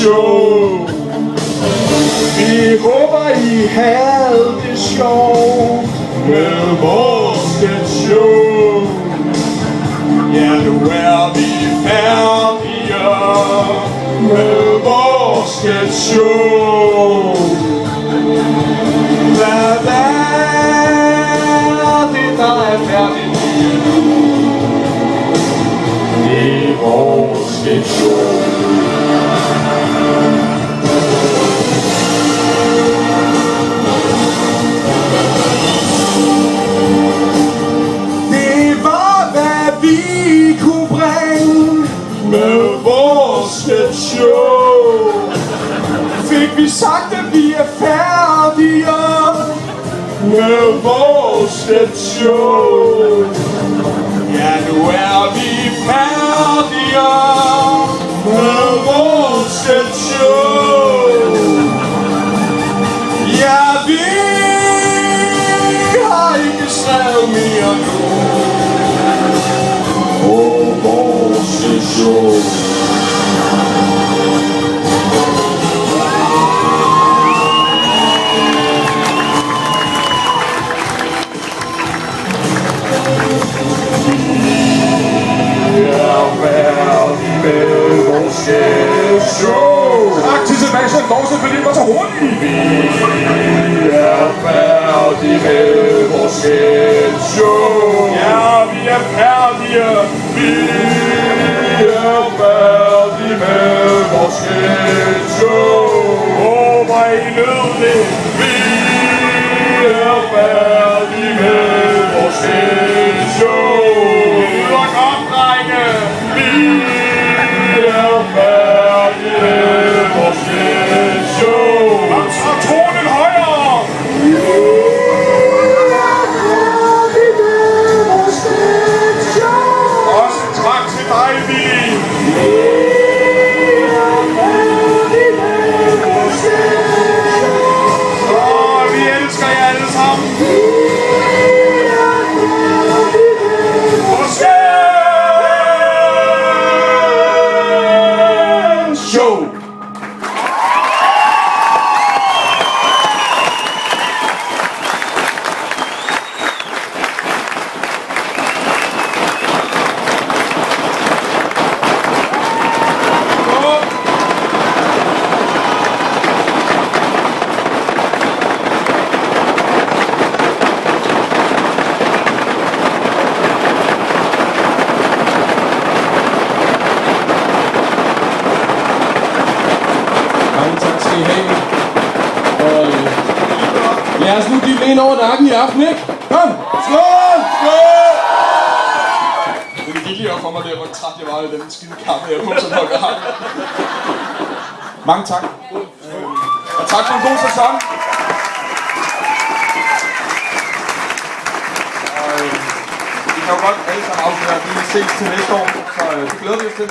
show. Vi håber I havde det sjovt med vores sketchshow. Ja, nu er vi færdige med vores sketchshow. Hvad er det, der er færdigt nu? Det er vores sketchshow. Det var, hvad vi kunne bringe med vores sketchshow. Fik vi sagt, at vi er færdige med vores sketchshow. Ja, nu er vi færdige med vores sketchshow. Ja, vi har ikke skrevet mere nu på vores sketchshow. Tak til Sebastian Dorset, fordi det var så hurtigt. Vi er færdige med vores sketchshow. Ja, vi er færdige. Vi er færdige med vores sketchshow. Håber I nød det. Vi er færdige med vores sketchshow. Det lyder godt, drenge. Vi er færdige med vores sketchshow. Og så tonen højere. Vi er færdige med vores sketchshow. Også tak til dig, Willy. Vi er færdige med vores sketchshow. Og vi elsker jer alle sammen. Vi er færdige med vores sketchshow. Lad os nu give den over nakken i aften, ikke? Kom! Skål! Skål! Det gik lige op for mig der, hvor træt jeg var i den skide kamp her på, som holdt har. Mange tak. Og tak for en god sæson. Vi kan jo godt alle sammen afsløre, at vi ses til næste år, så det glæder vi os til.